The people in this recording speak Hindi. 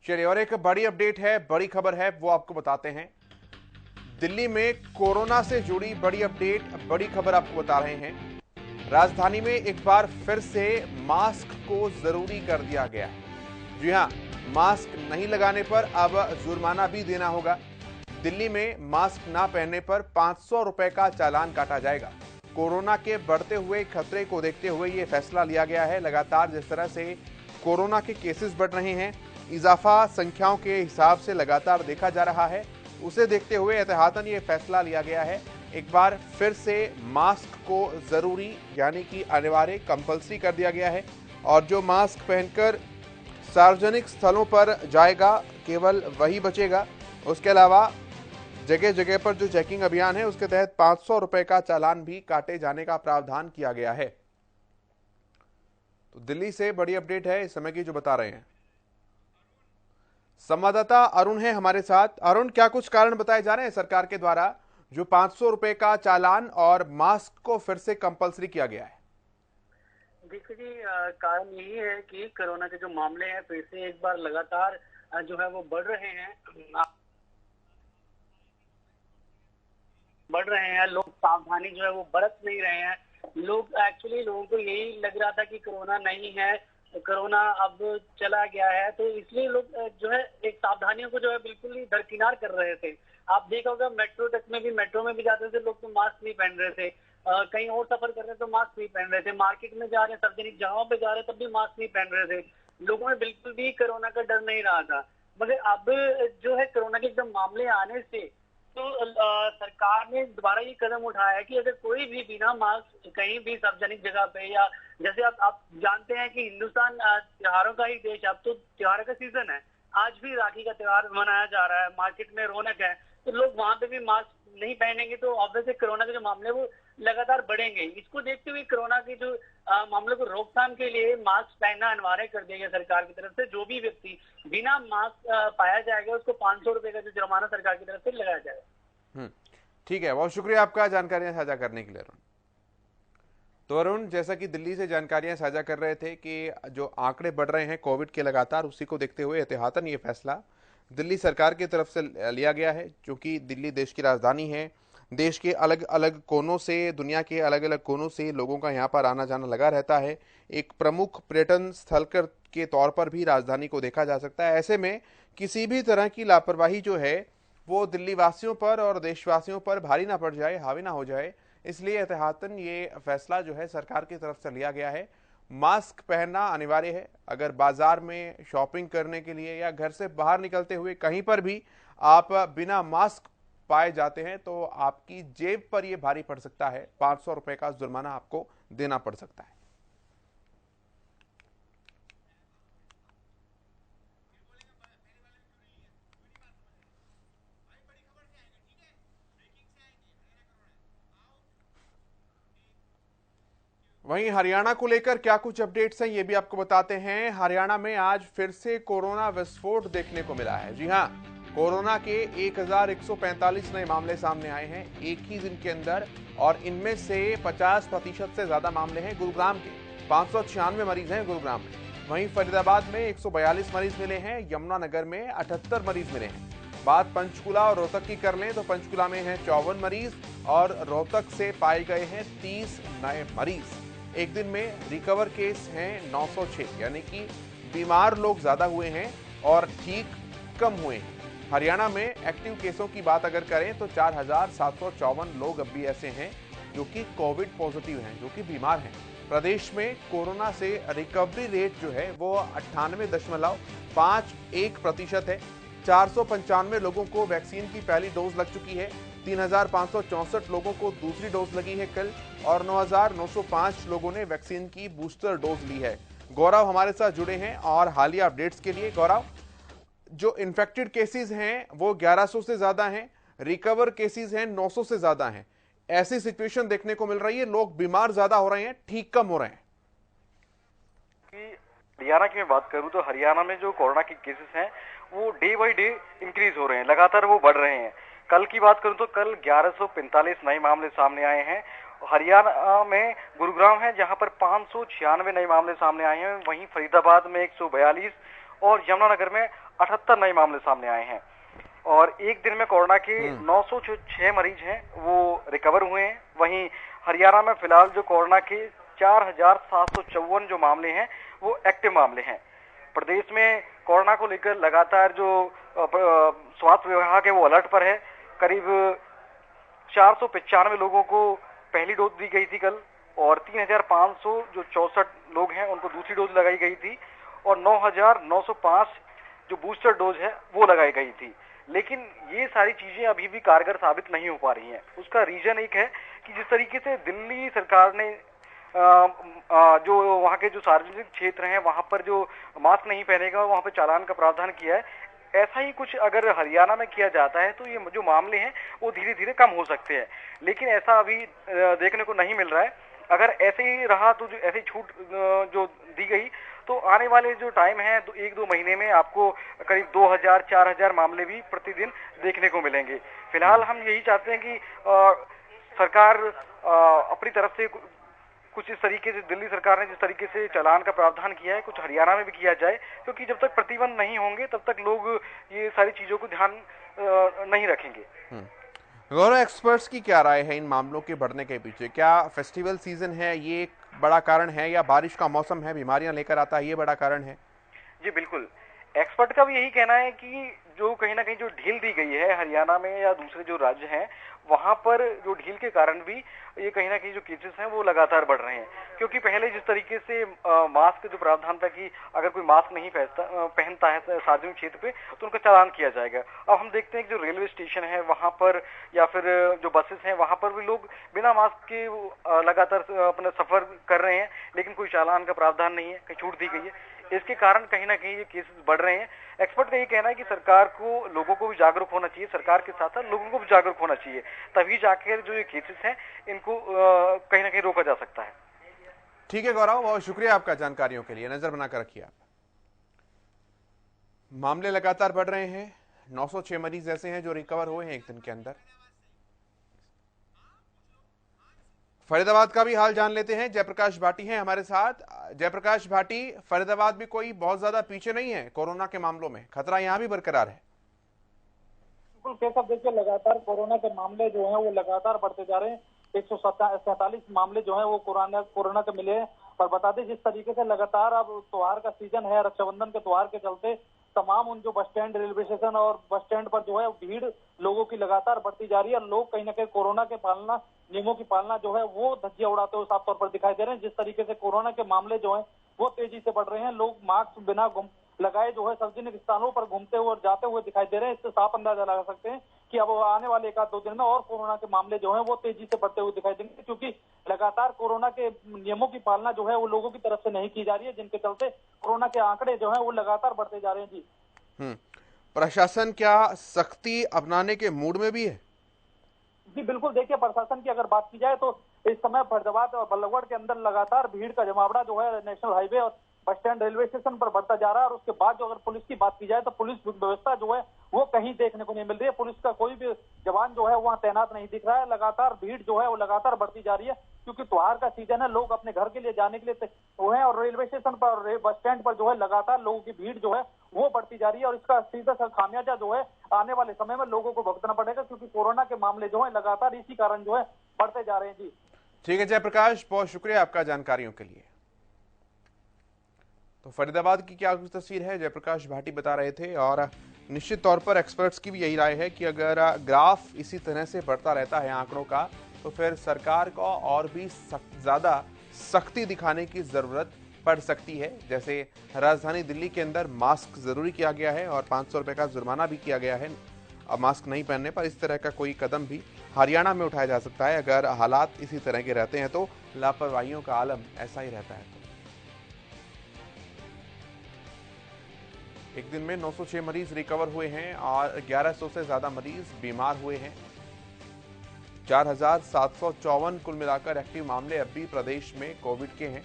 चलिए, और एक बड़ी अपडेट है, बड़ी खबर है, वो आपको बताते हैं। दिल्ली में कोरोना से जुड़ी बड़ी अपडेट, बड़ी खबर आपको बता रहे हैं। राजधानी में एक बार फिर से मास्क को जरूरी कर दिया गया है। जी हां, मास्क नहीं लगाने पर अब जुर्माना भी देना होगा। दिल्ली में मास्क ना पहनने पर 500 रुपए का चालान काटा जाएगा। कोरोना के बढ़ते हुए खतरे को देखते हुए यह फैसला लिया गया है। लगातार जिस तरह से कोरोना के केसेस बढ़ रहे हैं, इजाफा संख्याओं के हिसाब से लगातार देखा जा रहा है, उसे देखते हुए एहतियातन ये फैसला लिया गया है। एक बार फिर से मास्क को जरूरी यानी कि अनिवार्य कंपल्सरी कर दिया गया है, और जो मास्क पहनकर सार्वजनिक स्थलों पर जाएगा केवल वही बचेगा। उसके अलावा जगह जगह पर जो चेकिंग अभियान है उसके तहत 500 रुपए का चालान भी काटे जाने का प्रावधान किया गया है। तो दिल्ली से बड़ी अपडेट है इस समय की जो बता रहे हैं संवाददाता अरुण है हमारे साथ। अरुण, क्या कुछ कारण बताए जा रहे हैं सरकार के द्वारा जो 500 रुपए का चालान और मास्क को फिर से कंपलसरी किया गया है? देखिए जी, कारण यही है कि कोरोना के जो मामले हैं फिर से एक बार लगातार जो है वो बढ़ रहे हैं। लोग सावधानी जो है वो बरत नहीं रहे हैं। लोगों को यही लग रहा था कि कोरोना नहीं है, कोरोना अब चला गया है, तो इसलिए लोग जो है एक सावधानियों को जो है बिल्कुल ही दरकिनार कर रहे थे। आप देखा होगा मेट्रो में भी जाते थे लोग तो मास्क नहीं पहन रहे थे। कहीं और सफर कर रहे तो मास्क नहीं पहन रहे थे। मार्केट में जा रहे, सार्वजनिक जगहों पे जा रहे तब भी मास्क नहीं पहन रहे थे। लोगों में बिल्कुल भी कोरोना का डर नहीं रहा था। मगर अब जो है कोरोना के एकदम मामले आने से तो सरकार ने दोबारा ये कदम उठाया है कि अगर कोई भी बिना मास्क कहीं भी सार्वजनिक जगह पे, या जैसे आप जानते हैं कि हिंदुस्तान त्योहारों का ही देश, अब तो त्योहारों का सीजन है। आज भी राखी का त्योहार मनाया जा रहा है, मार्केट में रौनक है, तो लोग वहां पे भी मास्क नहीं पहनेंगे तो ऑब्वियसली कोरोना के जो मामले वो लगातार बढ़ेंगे। इसको देखते हुए कोरोना के जो मामलों को रोकथाम के लिए मास्क पहनना अनिवार्य कर दिया गया सरकार की तरफ से। जो भी व्यक्ति बिना मास्क पाया जाएगा उसको 500 रुपए का जो जुर्माना सरकार की तरफ से लगाया जाएगा। ठीक है, बहुत शुक्रिया आपका जानकारियां साझा करने के लिए अरुण। तो अरुण, जैसा कि दिल्ली से जानकारियां साझा कर रहे थे कि जो आंकड़े बढ़ रहे हैं कोविड के लगातार, उसी को देखते हुए एहतियातन ये फैसला दिल्ली सरकार की तरफ से लिया गया है। क्योंकि दिल्ली देश की राजधानी है, देश के अलग अलग कोनों से, दुनिया के अलग अलग कोनों से लोगों का यहाँ पर आना जाना लगा रहता है। एक प्रमुख पर्यटन स्थल के तौर पर भी राजधानी को देखा जा सकता है। ऐसे में किसी भी तरह की लापरवाही जो है वो दिल्ली वासियों पर और देशवासियों पर भारी ना पड़ जाए, हावी ना हो जाए, इसलिए एहतियातन ये फैसला जो है सरकार की तरफ से लिया गया है। मास्क पहनना अनिवार्य है। अगर बाजार में शॉपिंग करने के लिए या घर से बाहर निकलते हुए कहीं पर भी आप बिना मास्क पाए जाते हैं तो आपकी जेब पर यह भारी पड़ सकता है। 500 रुपए का जुर्माना आपको देना पड़ सकता है। वहीं हरियाणा को लेकर क्या कुछ अपडेट्स हैं ये भी आपको बताते हैं। हरियाणा में आज फिर से कोरोना विस्फोट देखने को मिला है। जी हां, कोरोना के 1145 नए मामले सामने आए हैं एक ही दिन के अंदर, और इनमें से 50% से ज्यादा मामले हैं गुरुग्राम के। 596 मरीज हैं गुरुग्राम में। वहीं फरीदाबाद में 142 मरीज मिले हैं, यमुनानगर में 78 मरीज मिले हैं। बात पंचकुला और रोहतक की कर लें तो पंचकुला में हैं 54 मरीज और रोहतक से पाए गए हैं 30 नए मरीज। एक दिन में रिकवर केस हैं 906, यानी कि बीमार लोग ज्यादा हुए हैं और ठीक कम हुए हैं। हरियाणा में एक्टिव केसों की बात अगर करें तो 4754 लोग अब भी ऐसे हैं जो कि कोविड पॉजिटिव हैं, जो कि बीमार हैं। प्रदेश में कोरोना से रिकवरी रेट जो है वो 98.51% है। 495 लोगों को वैक्सीन की पहली डोज लग चुकी है। 3564 लोगों को दूसरी डोज लगी है कल, और 9905 लोगों ने वैक्सीन की बूस्टर डोज ली है। गौरव हमारे साथ जुड़े हैं और हालिया अपडेट्स के लिए। गौरव, जो इन्फेक्टेड केसेस हैं वो 1100 से ज्यादा हैं, रिकवर केसेस हैं 900 से ज्यादा हैं। ऐसी सिचुएशन देखने को मिल रही है, लोग बीमार ज्यादा हो रहे हैं, ठीक कम हो रहे हैं। हरियाणा की मैं बात करूं तो हरियाणा में जो कोरोना के केसेस हैं वो डे बाय डे इंक्रीज हो रहे हैं, लगातार वो बढ़ रहे हैं। कल की बात करूं तो कल 1145 नए मामले सामने आए हैं। हरियाणा में गुरुग्राम है जहां पर 596 नए मामले सामने आए हैं। वहीं फरीदाबाद में 142 और यमुनानगर में 78 नए मामले सामने आए हैं। और एक दिन में कोरोना के 906 मरीज हैं वो रिकवर हुए हैं। वहीं हरियाणा में फिलहाल जो कोरोना के 4754 जो मामले हैं वो एक्टिव मामले हैं। प्रदेश में कोरोना को लेकर लगातार जो स्वास्थ्य विभाग है वो अलर्ट पर है। करीब 495 लोगों को पहली डोज दी गई थी कल, और 3500 जो 64 लोग हैं उनको दूसरी डोज लगाई गई थी, और 9905 जो बूस्टर डोज है वो लगाई गई थी। लेकिन ये सारी चीजें अभी भी कारगर साबित नहीं हो पा रही हैं। उसका रीजन एक है कि जिस तरीके से दिल्ली सरकार ने जो वहाँ के जो सार्वजनिक क्षेत्र हैं वहां पर जो मास्क नहीं पहनेगा वहां पर चालान का प्रावधान किया है, ऐसा ही कुछ अगर हरियाणा में किया जाता है तो ये जो मामले हैं वो धीरे धीरे कम हो सकते हैं। लेकिन ऐसा अभी देखने को नहीं मिल रहा है। अगर ऐसे ही रहा तो जो ऐसी छूट जो दी गई तो आने वाले जो टाइम है 1-2 महीने में आपको करीब 2000-4000 मामले भी प्रतिदिन देखने को मिलेंगे। फिलहाल हम यही चाहते हैं कि सरकार अपनी तरफ से कुछ इस तरीके से, दिल्ली सरकार ने जिस तरीके से चालान का प्रावधान किया है कुछ हरियाणा में भी किया जाए, क्योंकि जब तक प्रतिबंध नहीं होंगे तब तक लोग ये सारी चीजों को ध्यान नहीं रखेंगे। गौरव, एक्सपर्ट्स की क्या राय है इन मामलों के बढ़ने के पीछे? क्या फेस्टिवल सीजन है ये एक बड़ा कारण है, या बारिश का मौसम है बीमारियां लेकर आता है ये बड़ा कारण है? जी बिल्कुल, एक्सपर्ट का भी यही कहना है कि जो कहीं ना कहीं जो ढील दी गई है हरियाणा में या दूसरे जो राज्य हैं वहां पर जो ढील के कारण भी ये कहीं ना कहीं जो केसेस हैं वो लगातार बढ़ रहे हैं। क्योंकि पहले जिस तरीके से मास्क जो प्रावधान था कि अगर कोई मास्क नहीं पहनता है सार्वजनिक क्षेत्र पे तो उनका चालान किया जाएगा, अब हम देखते हैं कि जो रेलवे स्टेशन है वहां पर या फिर जो बसेस हैं वहां पर भी लोग बिना मास्क के लगातार अपना सफर कर रहे हैं, लेकिन कोई चालान का प्रावधान नहीं है, कहीं छूट दी गई है। इसके कारण कहीं ना कहीं ये केसेस बढ़ रहे हैं। एक्सपर्ट का ये कहना है कि सरकार को, लोगों को भी जागरूक होना चाहिए, सरकार के साथ साथ लोगों को भी जागरूक होना चाहिए, तभी जाकर जो ये केसेस हैं इनको कहीं ना कहीं रोका जा सकता है। ठीक है गौरव, बहुत शुक्रिया आपका जानकारियों के लिए। नजर बनाकर रखिए आप। मामले लगातार बढ़ रहे हैं। 906 मरीज ऐसे हैं जो रिकवर हुए हैं एक दिन के अंदर। फरीदाबाद का भी हाल जान लेते हैं। जयप्रकाश भाटी हैं हमारे साथ। जयप्रकाश भाटी, फरीदाबाद भी कोई बहुत ज्यादा पीछे नहीं है कोरोना के मामलों में, खतरा यहां भी बरकरार है। बिल्कुल कैसा, देखिए लगातार कोरोना के मामले जो हैं वो लगातार बढ़ते जा रहे हैं। 147 मामले जो हैं वो कोरोना के मिले हैं। पर बता दें जिस तरीके से लगातार अब त्योहार का सीजन है, रक्षाबंधन के त्योहार के चलते तमाम उन जो बस स्टैंड, रेलवे स्टेशन और बस स्टैंड पर जो है भीड़ लोगों की लगातार बढ़ती जा रही है। लोग कहीं ना कहीं कोरोना के नियमों की पालना जो है वो धज्जियां उड़ाते हुए साफ तौर पर दिखाई दे रहे हैं। जिस तरीके से कोरोना के मामले जो है वो तेजी से बढ़ रहे हैं। लोग मास्क बिना लगाए जो है सार्वजनिक स्थानों पर घूमते हुए और जाते हुए दिखाई दे रहे हैं। इससे साफ अंदाजा लगा सकते हैं कि अब आने वाले 1-2 दिन में और कोरोना के मामले जो हैं वो तेजी से बढ़ते हुए दिखाई देंगे, क्योंकि लगातार कोरोना के नियमों की पालना जो है वो लोगों की तरफ से नहीं की जा रही है, जिनके चलते कोरोना के आंकड़े जो है वो लगातार बढ़ते जा रहे हैं। जी प्रशासन क्या सख्ती अपनाने के मूड में भी है? जी बिल्कुल, देखिए प्रशासन की अगर बात की जाए तो इस समय फरीदाबाद और बल्लभगढ़ के अंदर लगातार भीड़ का जमावड़ा जो है नेशनल हाईवे और बस स्टैंड, रेलवे स्टेशन पर बढ़ता जा रहा है। और उसके बाद जो अगर पुलिस की बात की जाए तो पुलिस व्यवस्था जो है वो कहीं देखने को नहीं मिल रही है। पुलिस का कोई भी जवान जो है वहाँ तैनात नहीं दिख रहा है। लगातार भीड़ जो है वो लगातार बढ़ती जा रही है, क्योंकि त्योहार का सीजन है, लोग अपने घर के लिए जाने के लिए वो है। और रेलवे स्टेशन पर, बस स्टैंड पर जो है लगातार लोगों की भीड़ जो है वो बढ़ती जा रही है। और इसका सीधा सा खामियाजा जो है आने वाले समय में लोगों को भुगतना पड़ेगा, क्योंकि कोरोना के मामले जो है लगातार इसी कारण जो है बढ़ते जा रहे हैं। जी ठीक है जयप्रकाश, बहुत शुक्रिया आपका जानकारियों के लिए। तो फरीदाबाद की क्या तस्वीर है, जयप्रकाश भाटी बता रहे थे। और निश्चित तौर पर एक्सपर्ट्स की भी यही राय है कि अगर ग्राफ इसी तरह से बढ़ता रहता है आंकड़ों का, तो फिर सरकार को और भी ज़्यादा सख्ती दिखाने की ज़रूरत पड़ सकती है। जैसे राजधानी दिल्ली के अंदर मास्क ज़रूरी किया गया है और 500 रुपये का जुर्माना भी किया गया है अब मास्क नहीं पहनने पर। इस तरह का कोई कदम भी हरियाणा में उठाया जा सकता है अगर हालात इसी तरह के रहते हैं तो। लापरवाहियों का आलम ऐसा ही रहता है। एक दिन में 906 मरीज रिकवर हुए हैं और 1100 से ज्यादा मरीज बीमार हुए हैं। 4754 कुल मिलाकर एक्टिव मामले अब भी प्रदेश में कोविड के हैं।